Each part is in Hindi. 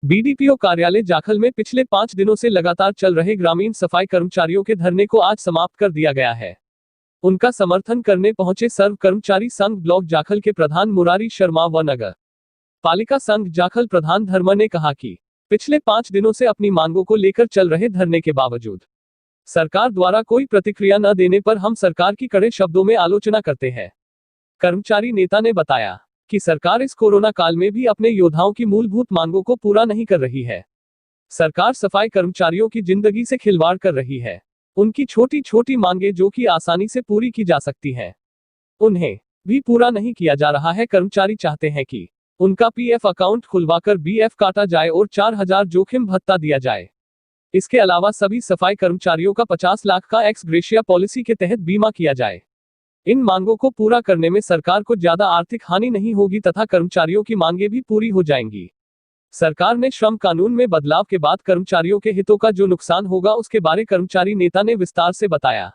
बीडीपीओ कार्यालय जाखल में पिछले 5 दिनों से लगातार चल रहे ग्रामीण सफाई कर्मचारियों के धरने को आज समाप्त कर दिया गया है। उनका समर्थन करने पहुंचे सर्व कर्मचारी संघ ब्लॉक जाखल के प्रधान मुरारी शर्मा व नगर पालिका संघ जाखल प्रधान धर्म ने कहा कि पिछले 5 दिनों से अपनी मांगों को लेकर चल रहे धरने के बावजूद सरकार द्वारा कोई प्रतिक्रिया न देने पर हम सरकार की कड़े शब्दों में आलोचना करते हैं। कर्मचारी नेता ने बताया कि सरकार इस कोरोना काल में भी अपने योद्धाओं की मूलभूत मांगों को पूरा नहीं कर रही है। सरकार सफाई कर्मचारियों की जिंदगी से खिलवाड़ कर रही है। उनकी छोटी छोटी मांगें जो कि आसानी से पूरी की जा सकती हैं, उन्हें भी पूरा नहीं किया जा रहा है। कर्मचारी चाहते हैं कि उनका पीएफ अकाउंट खुलवाकर बीएफ काटा जाए और 4000 जोखिम भत्ता दिया जाए। इसके अलावा सभी सफाई कर्मचारियों का 50 लाख का एक्स ग्रेशिया पॉलिसी के तहत बीमा किया जाए। इन मांगों को पूरा करने में सरकार को ज्यादा आर्थिक हानि नहीं होगी तथा कर्मचारियों की मांगें भी पूरी हो जाएंगी। सरकार ने श्रम कानून में बदलाव के बाद कर्मचारियों के हितों का जो नुकसान होगा उसके बारे कर्मचारी नेता ने विस्तार से बताया।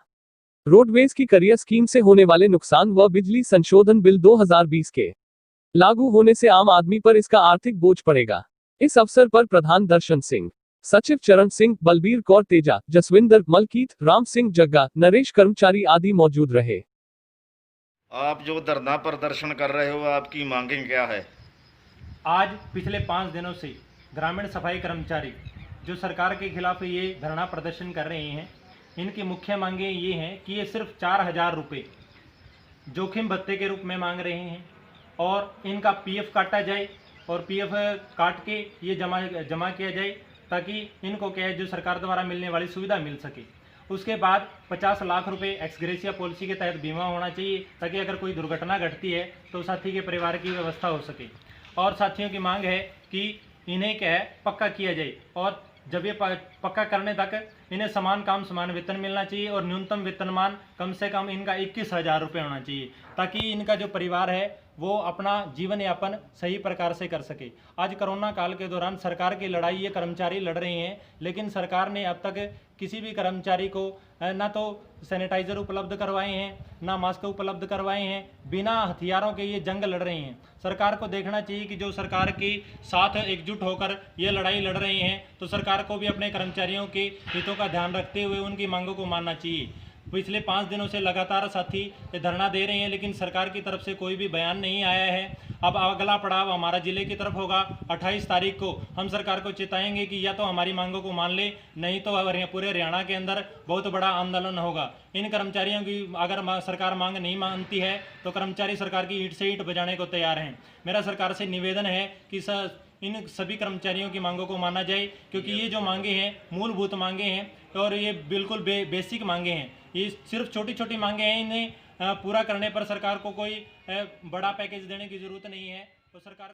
रोडवेज की करियर स्कीम से होने वाले नुकसान व बिजली संशोधन बिल 2020 के लागू होने से आम आदमी पर इसका आर्थिक बोझ पड़ेगा। इस अवसर पर प्रधान दर्शन सिंह, सचिव चरण सिंह, बलबीर कौर तेजा, जसविंदर, मलकीत, राम सिंह जग्गा, नरेश कर्मचारी आदि मौजूद रहे। आप जो धरना प्रदर्शन कर रहे हो, आपकी मांगें क्या है? आज पिछले 5 दिनों से ग्रामीण सफाई कर्मचारी जो सरकार के खिलाफ ये धरना प्रदर्शन कर रहे हैं, इनकी मुख्य मांगें ये हैं कि ये सिर्फ 4000 रुपये जोखिम भत्ते के रूप में मांग रहे हैं और इनका पीएफ काटा जाए और पीएफ काट के ये जमा किया जाए ताकि इनको क्या है जो सरकार द्वारा मिलने वाली सुविधा मिल सके। उसके बाद 50 लाख रुपए एक्स ग्रेशिया पॉलिसी के तहत बीमा होना चाहिए ताकि अगर कोई दुर्घटना घटती है तो साथी के परिवार की व्यवस्था हो सके। और साथियों की मांग है कि इन्हें क्या है पक्का किया जाए और जब ये पक्का करने तक इन्हें समान काम समान वेतन मिलना चाहिए और न्यूनतम वेतनमान कम से कम इनका 21,000 रुपये होना चाहिए ताकि इनका जो परिवार है वो अपना जीवन यापन सही प्रकार से कर सके। आज कोरोना काल के दौरान सरकार की लड़ाई ये कर्मचारी लड़ रहे हैं, लेकिन सरकार ने अब तक किसी भी कर्मचारी को ना तो सैनिटाइजर उपलब्ध करवाए हैं, ना मास्क उपलब्ध करवाए हैं। बिना हथियारों के ये जंग लड़ रहे हैं। सरकार को देखना चाहिए कि जो सरकार के साथ एकजुट होकर ये लड़ाई लड़ रहे हैं, तो सरकार को भी अपने कर्मचारियों के हितों का ध्यान रखते हुए उनकी मांगों को मानना चाहिए। पिछले 5 दिनों से लगातार साथी धरना दे रहे हैं, लेकिन सरकार की तरफ से कोई भी बयान नहीं आया है। अब अगला पड़ाव हमारा जिले की तरफ होगा। 28 तारीख को हम सरकार को चेताएंगे कि या तो हमारी मांगों को मान ले, नहीं तो पूरे हरियाणा के अंदर बहुत बड़ा आंदोलन होगा। इन कर्मचारियों की अगर सरकार मांग नहीं मानती है तो कर्मचारी सरकार की ईंट से ईंट बजाने को तैयार हैं। मेरा सरकार से निवेदन है कि इन सभी कर्मचारियों की मांगों को माना जाए, क्योंकि ये जो मांगे हैं मूलभूत मांगे हैं और ये बिल्कुल बेसिक मांगे हैं। ये सिर्फ छोटी छोटी मांगे हैं, इन्हें पूरा करने पर सरकार को कोई बड़ा पैकेज देने की ज़रूरत नहीं है। तो सरकार